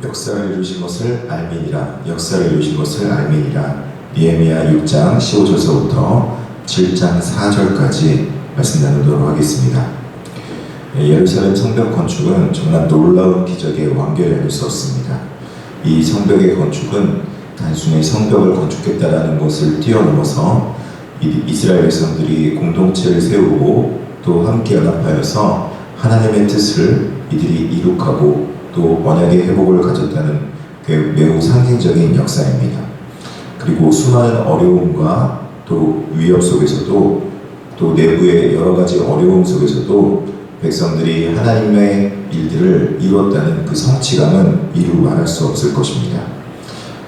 역사를 이루신 것을 알미니라. 역사를 이루신 것을 알미니라. 느헤미야 6장 15절서부터 7장 4절까지 말씀 나누도록 하겠습니다. 예루살렘 성벽 건축은 정말 놀라운 기적의 완결이 아닐 수 없습니다. 이 성벽의 건축은 단순히 성벽을 건축했다라는 것을 뛰어넘어서 이스라엘 백성들이 공동체를 세우고 또 함께 연합하여서 하나님의 뜻을 이들이 이룩하고 또 언약의 회복을 가졌다는 매우 상징적인 역사입니다. 그리고 수많은 어려움과 또 위협 속에서도 또 내부의 여러 가지 어려움 속에서도 백성들이 하나님의 일들을 이루었다는 그 성취감은 이루 말할 수 없을 것입니다.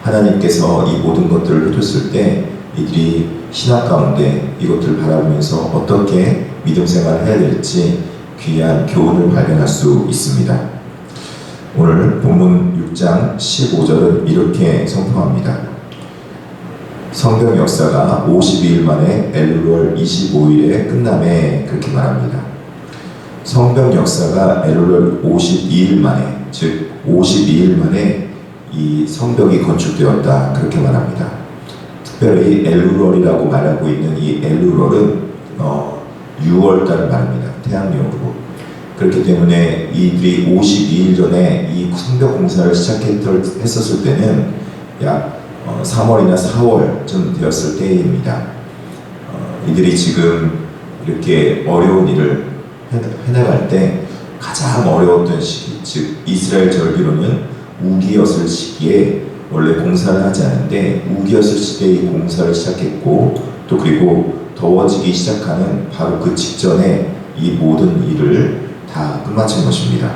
하나님께서 이 모든 것들을 해줬을 때 이들이 신학 가운데 이것들을 바라보면서 어떻게 믿음 생활을 해야 될지 귀한 교훈을 발견할 수 있습니다. 오늘 본문 6장 15절은 이렇게 선포합니다. 성경 역사가 52일 만에 엘룰월 25일에 끝남에 그렇게 말합니다. 성경 역사가 엘룰월 52일 만에, 즉 52일 만에 이 성벽이 건축되었다 그렇게 말합니다. 특별히 엘룰월이라고 말하고 있는 이 엘룰월은 6월달을 말합니다. 태양력으로. 그렇기 때문에 이들이 52일 전에 이 성벽 공사를 시작했었을 때는 약 3월이나 4월쯤 되었을 때입니다. 이들이 지금 이렇게 어려운 일을 해나갈 때 가장 어려웠던 시기, 즉 이스라엘 절기로는 우기였을 시기에 원래 공사를 하지 않는데 우기였을 시기에 이 공사를 시작했고 또 그리고 더워지기 시작하는 바로 그 직전에 이 모든 일을 다 끝마친 것입니다.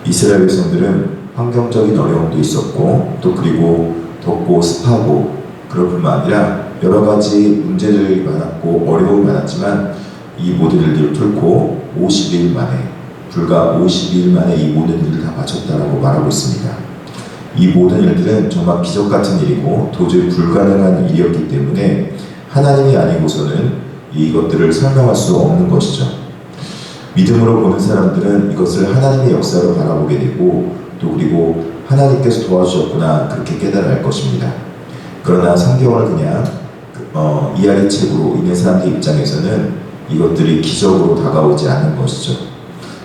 이스라엘 백성들은 환경적인 어려움도 있었고 또 그리고 덥고 습하고 그럴 뿐만 아니라 여러 가지 문제들이 많았고 어려움이 많았지만 이 모든 일들을 뚫고 50일 만에 불과 52일 만에 이 모든 일을 다 마쳤다라고 말하고 있습니다. 이 모든 일들은 정말 기적 같은 일이고 도저히 불가능한 일이었기 때문에 하나님이 아니고서는 이것들을 설명할 수 없는 것이죠. 믿음으로 보는 사람들은 이것을 하나님의 역사로 바라보게 되고 또 그리고 하나님께서 도와주셨구나 그렇게 깨달을 것입니다. 그러나 성경을 그냥 이야기책으로 읽는 사람들 입장에서는 이것들이 기적으로 다가오지 않는 것이죠.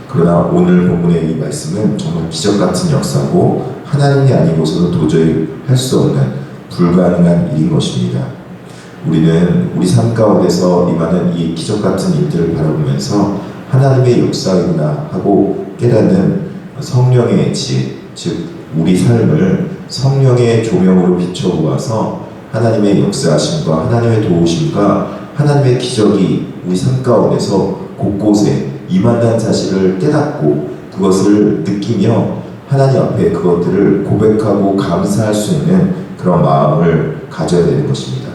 그러나 오늘 본문의 이 말씀은 정말 기적 같은 역사고 하나님이 아니고서는 도저히 할 수 없는 불가능한 일인 것입니다. 우리는 우리 삶 가운데서 임하는 이 기적 같은 일들을 바라보면서 하나님의 역사이구나 하고 깨닫는 성령의 지혜, 즉 우리 삶을 성령의 조명으로 비춰보아서 하나님의 역사하심과 하나님의 도우심과 하나님의 기적이 우리 삶 가운데서 곳곳에 임한다는 사실을 깨닫고 그것을 느끼며 하나님 앞에 그것들을 고백하고 감사할 수 있는 그런 마음을 가져야 되는 것입니다.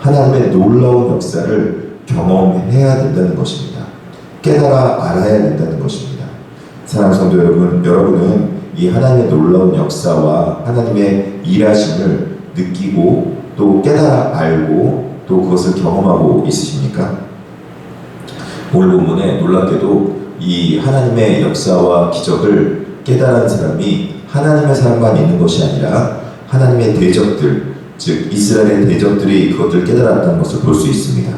하나님의 놀라운 역사를 경험해야 된다는 것입니다. 깨달아 알아야 된다는 것입니다. 사랑하는 성도 여러분, 여러분은 이 하나님의 놀라운 역사와 하나님의 일하심을 느끼고 또 깨달아 알고 또 그것을 경험하고 있으십니까? 오늘 본문에 놀랍게도 이 하나님의 역사와 기적을 깨달은 사람이 하나님의 사람만 있는 것이 아니라 하나님의 대적들, 즉 이스라엘의 대적들이 그것을 깨달았다는 것을 볼 수 있습니다.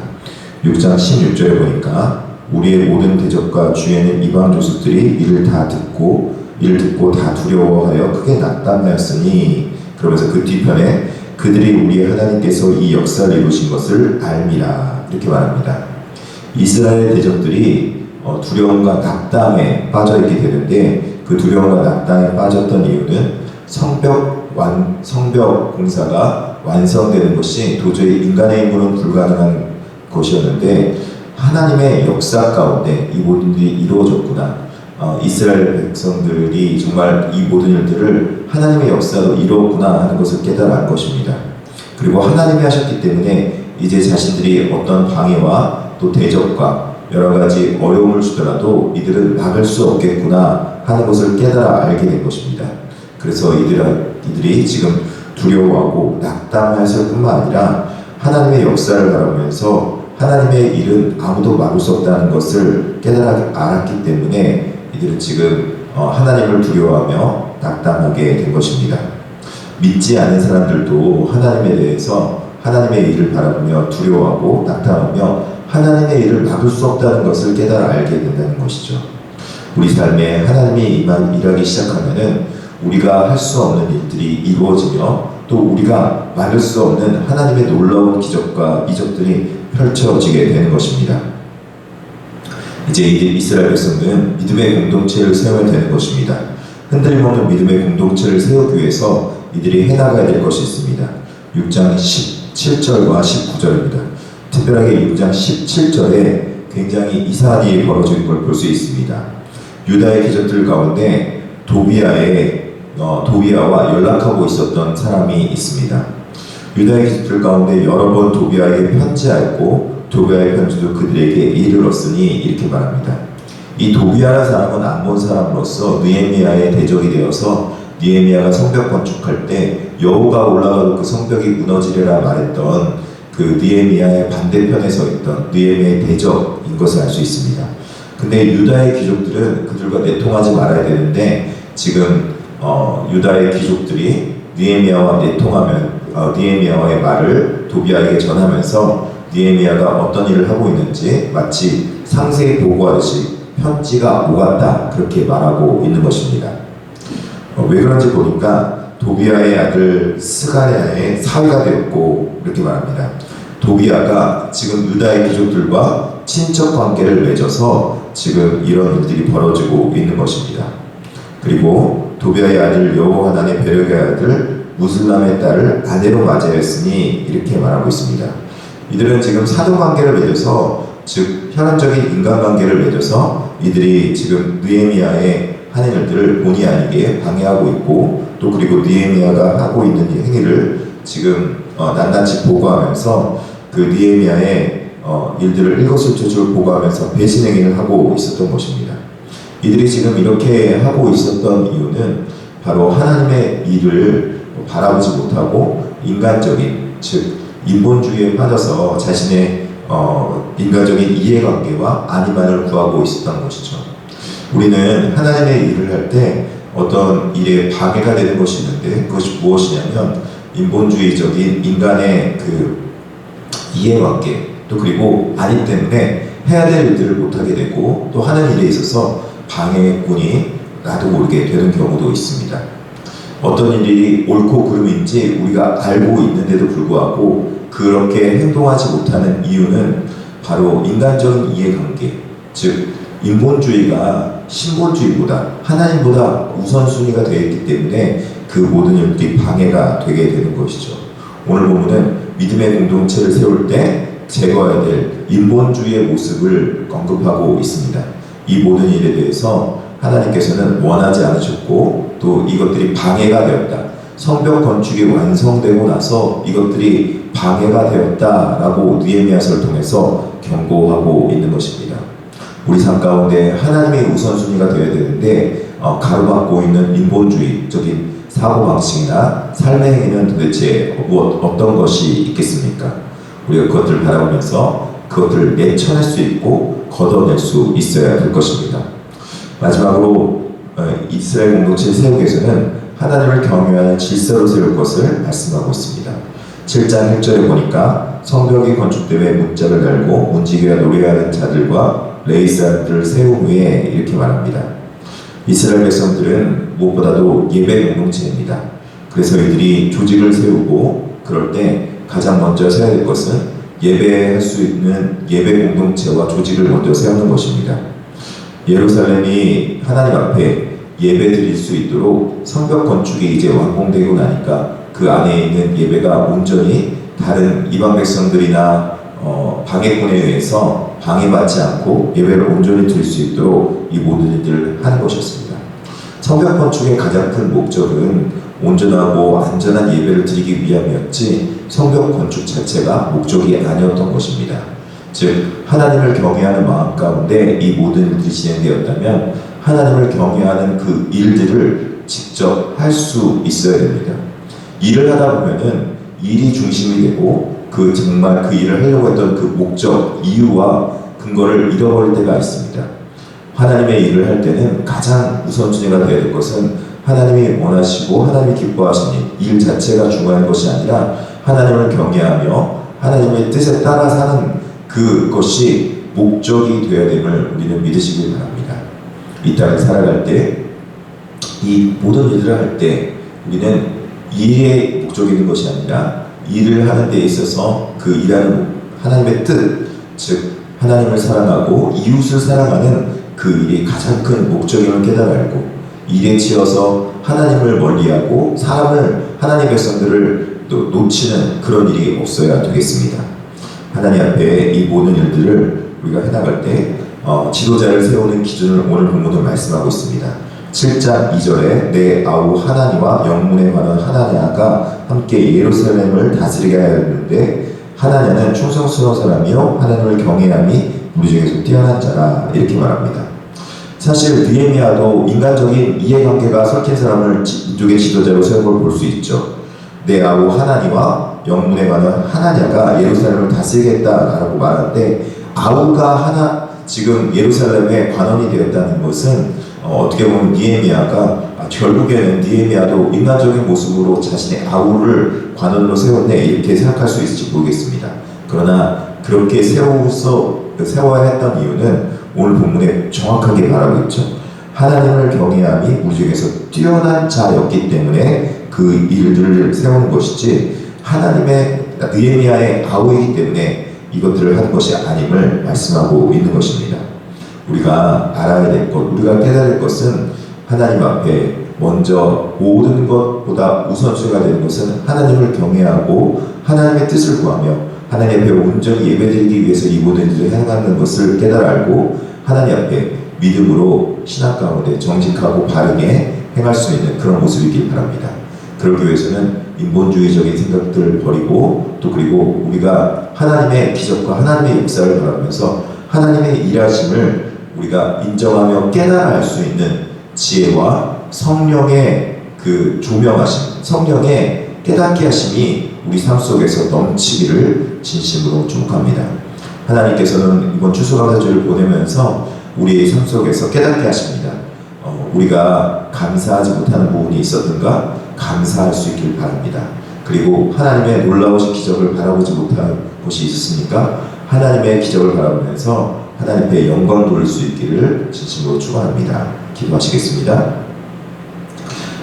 6장 16절에 보니까 우리의 모든 대적과 주에는 이방 조수들이 이를 듣고 다 두려워하여 크게 낙담하였으니, 그러면서 그 뒤편에 그들이 우리의 하나님께서 이 역사를 이루신 것을 알미라 이렇게 말합니다. 이스라엘 대적들이 두려움과 낙담에 빠져있게 되는데 그 두려움과 낙담에 빠졌던 이유는 성벽 공사가 완성되는 것이 도저히 인간의 힘으로는 불가능한 것이었는데 하나님의 역사 가운데 이 모든 일이 이루어졌구나. 이스라엘 백성들이 정말 이 모든 일들을 하나님의 역사로 이루었구나 하는 것을 깨달은 것입니다. 그리고 하나님이 하셨기 때문에 이제 자신들이 어떤 방해와 또 대적과 여러 가지 어려움을 주더라도 이들은 막을 수 없겠구나 하는 것을 깨달아 알게 된 것입니다. 그래서 이들이 지금 두려워하고 낙담하였을 뿐만 아니라 하나님의 역사를 바라보면서 하나님의 일은 아무도 막을 수 없다는 것을 깨달아 알았기 때문에 이들은 지금 하나님을 두려워하며 낙담하게 된 것입니다. 믿지 않은 사람들도 하나님에 대해서 하나님의 일을 바라보며 두려워하고 낙담하며 하나님의 일을 막을 수 없다는 것을 깨달아 알게 된다는 것이죠. 우리 삶에 하나님이 일하기 시작하면은 우리가 할 수 없는 일들이 이루어지며 또 우리가 막을 수 없는 하나님의 놀라운 기적과 이적들이 펼쳐지게 되는 것입니다. 이제 이스라엘 백성들은 믿음의 공동체를 세워야 되는 것입니다. 흔들림 없는 믿음의 공동체를 세우기 위해서 이들이 해나가야 될 것이 있습니다. 6장 17절과 19절입니다. 특별하게 6장 17절에 굉장히 이상한 일이 벌어지는 걸 볼 수 있습니다. 유다의 귀족들 가운데 도비아와 연락하고 있었던 사람이 있습니다. 유다의 귀족들 가운데 여러 번 도비아에게 편지하였고 도비아의 편지도 그들에게 이르렀으니 이렇게 말합니다. 이 도비아라는 사람은 암몬 사람으로서 느헤미야의 대적이 되어서 느헤미야가 성벽 건축할 때 여호가 올라가도 그 성벽이 무너지리라 말했던 그 느헤미야의 반대편에 서 있던 느헤미야의 대적인 것을 알 수 있습니다. 근데 유다의 귀족들은 그들과 내통하지 말아야 되는데 지금 유다의 귀족들이 느헤미야와 내통하면 느헤미야의 말을 도비아에게 전하면서 느헤미야가 어떤 일을 하고 있는지 마치 상세히 보고하듯이 편지가 오갔다 그렇게 말하고 있는 것입니다. 왜 그런지 보니까 도비아의 아들 스가랴의 사위가 되었고 이렇게 말합니다. 도비아가 지금 유다의 귀족들과 친척 관계를 맺어서 지금 이런 일들이 벌어지고 있는 것입니다. 그리고 도비아의 아들 여호하난의 베력의 아들 무슬람의 딸을 아내로 맞이하였으니 이렇게 말하고 있습니다. 이들은 지금 사도 관계를 맺어서 즉 혈연적인 인간관계를 맺어서 이들이 지금 느헤미야의 하는 일들을 본의 아니게 방해하고 있고 또 그리고 느헤미야가 하고 있는 행위를 지금 낱낱이 보고하면서 그 느헤미야의 일들을 일거수일투족을 보고하면서 배신 행위를 하고 있었던 것입니다. 이들이 지금 이렇게 하고 있었던 이유는 바로 하나님의 일을 바라보지 못하고 인간적인 즉 인본주의에 빠져서 자신의 인간적인 이해관계와 안위만을 구하고 있었던 것이죠. 우리는 하나님의 일을 할 때 어떤 일에 방해가 되는 것이 있는데 그것이 무엇이냐면 인본주의적인 인간의 그 이해관계 또 그리고 안위 때문에 해야 될 일들을 못하게 되고 또 하는 일에 있어서 방해꾼이 나도 모르게 되는 경우도 있습니다. 어떤 일이 옳고 그름인지 우리가 알고 있는데도 불구하고 그렇게 행동하지 못하는 이유는 바로 인간적인 이해관계 즉 인본주의가 신본주의보다 하나님보다 우선순위가 되어 있기 때문에 그 모든 일들이 방해가 되게 되는 것이죠. 오늘 본문은 믿음의 공동체를 세울 때 제거해야 될 인본주의의 모습을 언급하고 있습니다. 이 모든 일에 대해서 하나님께서는 원하지 않으셨고 또 이것들이 방해가 되었다. 성벽 건축이 완성되고 나서 이것들이 방해가 되었다라고 느헤미야서를 통해서 경고하고 있는 것입니다. 우리 삶 가운데 하나님의 우선순위가 되어야 되는데 가로막고 있는 인본주의적인 사고방식이나 삶의 행위는 도대체 어떤 것이 있겠습니까? 우리가 그것들을 바라보면서 그것들을 내쳐낼 수 있고 걷어낼 수 있어야 될 것입니다. 마지막으로 이스라엘 공동체를 세우기 위해서는 하나님을 경외하는 질서로 세울 것을 말씀하고 있습니다. 7장 1절에 보니까 성벽이 건축되며 문짝을 달고 움직여야 노래하는 자들과 레위 사람들을 세운 후에 이렇게 말합니다. 이스라엘 백성들은 무엇보다도 예배 공동체입니다. 그래서 이들이 조직을 세우고 그럴 때 가장 먼저 세워야 될 것은 예배할 수 있는 예배 공동체와 조직을 먼저 세우는 것입니다. 예루살렘이 하나님 앞에 예배 드릴 수 있도록 성벽 건축이 이제 완공되고 나니까 그 안에 있는 예배가 온전히 다른 이방 백성들이나 방해꾼에 의해서 방해받지 않고 예배를 온전히 드릴 수 있도록 이 모든 일들을 하는 것이었습니다. 성벽 건축의 가장 큰 목적은 온전하고 안전한 예배를 드리기 위함이었지 성벽 건축 자체가 목적이 아니었던 것입니다. 즉 하나님을 경외하는 마음 가운데 이 모든 일들이 진행되었다면 하나님을 경외하는 그 일들을 직접 할 수 있어야 됩니다. 일을 하다 보면은 일이 중심이 되고 그 정말 그 일을 하려고 했던 그 목적, 이유와 근거를 잃어버릴 때가 있습니다. 하나님의 일을 할 때는 가장 우선순위가 되어야 될 것은 하나님이 원하시고 하나님이 기뻐하시는 일 자체가 중요한 것이 아니라 하나님을 경외하며 하나님의 뜻에 따라 사는 그것이 목적이 되어야 됨을 우리는 믿으시길 바랍니다. 이 땅을 살아갈 때 이 모든 일을 할 때 우리는 일의 목적이 있는 것이 아니라 일을 하는 데 있어서 그 일하는 하나님의 뜻, 즉 하나님을 사랑하고 이웃을 사랑하는 그 일이 가장 큰 목적임을 깨달아 알고 일에 치여서 하나님을 멀리하고 사람을 하나님의 백성들을 또 놓치는 그런 일이 없어야 되겠습니다. 하나님 앞에 이 모든 일들을 우리가 해나갈 때 지도자를 세우는 기준을 오늘 본문은 말씀하고 있습니다. 7장 2절에 내 아우 하나니와 영문에 관한 하나냐가 함께 예루살렘을 다스리게 하였는데 하나냐는 충성스러운 사람이요 하나님을 경외함이 우리 중에서 뛰어난 자라 이렇게 말합니다. 사실 느헤미야도 인간적인 이해관계가 섞인 사람을 이쪽의 지도자로 세운 걸 볼 수 있죠. 내 아우 하나니와 영문에 관한 하나냐가 예루살렘을 다스리겠다라고 말하는데 아우가 지금 예루살렘의 관원이 되었다는 것은 어떻게 보면 느헤미야가 결국에는 느헤미야도 인간적인 모습으로 자신의 아우를 관원으로 세웠네 이렇게 생각할 수 있을지 모르겠습니다. 그러나 그렇게 세워야 했던 이유는 오늘 본문에 정확하게 말하고 있죠. 하나님을 경외함이 우리 중에서 뛰어난 자였기 때문에 그 일들을 세우는 것이지 하나님의 느헤미야의 아우이기 때문에 이것들을 하는 것이 아님을 말씀하고 있는 것입니다. 우리가 알아야 될 것, 우리가 깨달아야 될 것은 하나님 앞에 먼저 모든 것보다 우선순위가 되는 것은 하나님을 경외하고 하나님의 뜻을 구하며 하나님 앞에 온전히 예배드리기 위해서 이 모든 일을 행하는 것을 깨달아 알고 하나님 앞에 믿음으로 신앙 가운데 정직하고 바르게 행할 수 있는 그런 모습이길 바랍니다. 그러기 위해서는 인본주의적인 생각들을 버리고 또 그리고 우리가 하나님의 기적과 하나님의 역사를 바라보면서 하나님의 일하심을 우리가 인정하며 깨달아 알 수 있는 지혜와 성령의 그 조명하심, 성령의 깨닫게 하심이 우리 삶 속에서 넘치기를 진심으로 축복합니다. 하나님께서는 이번 추수감사주를 보내면서 우리의 삶 속에서 깨닫게 하십니다. 우리가 감사하지 못하는 부분이 있었던가 감사할 수 있길 바랍니다. 그리고 하나님의 놀라우신 기적을 바라보지 못한 곳이 있었으니까 하나님의 기적을 바라보면서 하나님 앞에 영광 돌릴 수 있기를 진심으로 축원합니다. 기도하시겠습니다.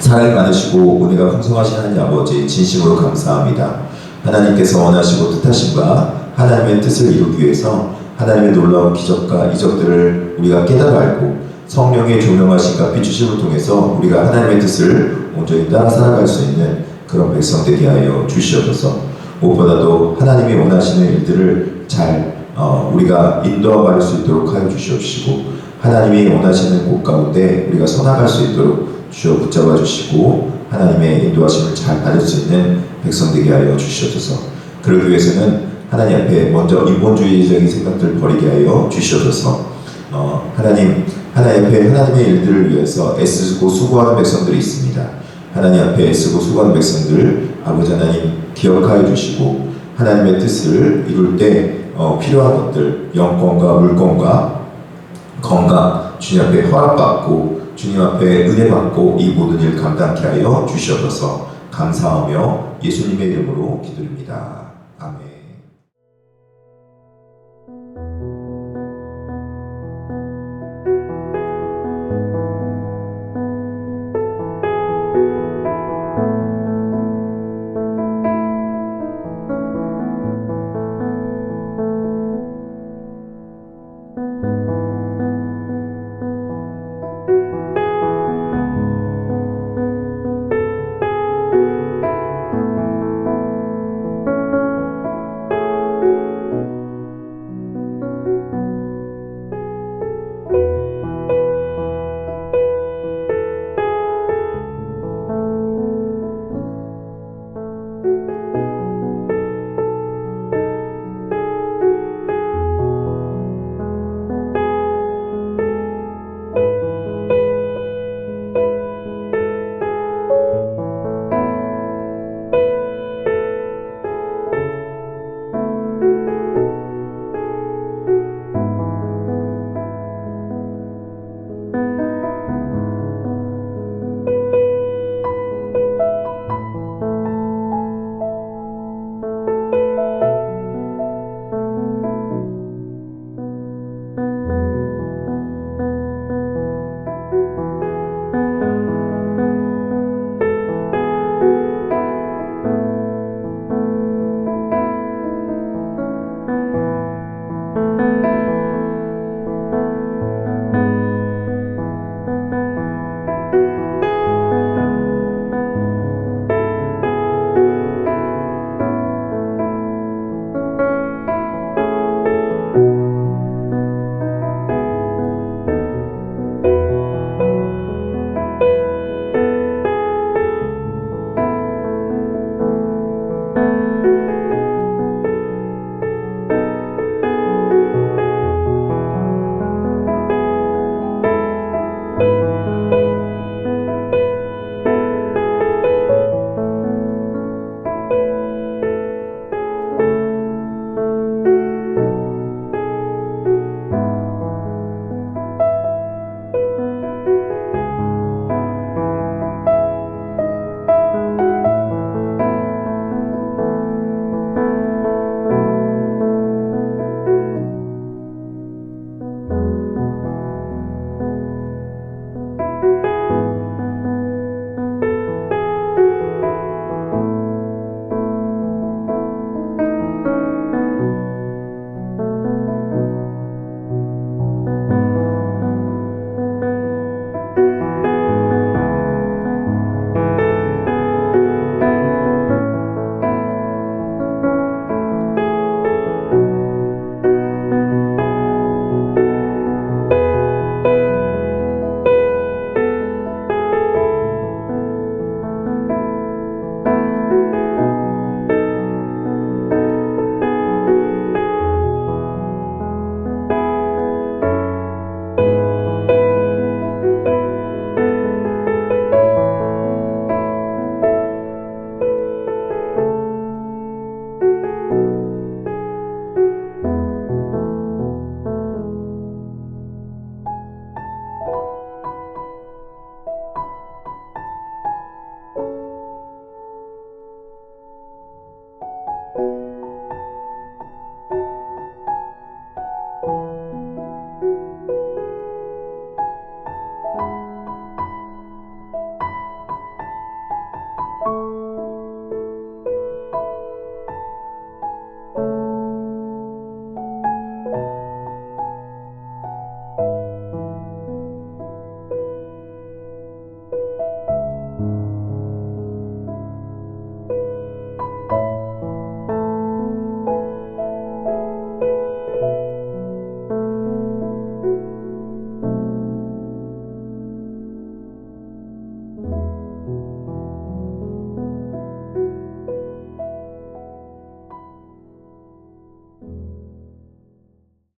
사랑이 많으시고 은혜가 풍성하신 하나님 아버지 진심으로 감사합니다. 하나님께서 원하시고 뜻하신 바 하나님의 뜻을 이루기 위해서 하나님의 놀라운 기적과 이적들을 우리가 깨달아 알고 성령의 조명하심과 비추심을 통해서 우리가 하나님의 뜻을 온전히 따라 살아갈 수 있는 그런 백성 되게 하여 주시옵소서. 무엇보다도 하나님이 원하시는 일들을 잘 우리가 인도하고 갈 수 있도록 하여 주시옵시고 하나님이 원하시는 곳 가운데 우리가 서나갈 수 있도록 주여 붙잡아 주시고 하나님의 인도하심을 잘 받을 수 있는 백성 되게 하여 주시옵소서. 그러기 위해서는 하나님 앞에 먼저 인본주의적인 생각들을 버리게 하여 주시옵소서. 하나님 앞에 하나님의 일들을 위해서 애쓰고 수고하는 백성들이 있습니다. 하나님 앞에 애쓰고 수고하는 백성들 아버지 하나님 기억하여 주시고 하나님의 뜻을 이룰 때 필요한 것들 영권과 물권과 건강 주님 앞에 허락받고 주님 앞에 은혜 받고 이 모든 일 감당케 하여 주시옵소서. 감사하며 예수님의 이름으로 기도드립니다. 아멘.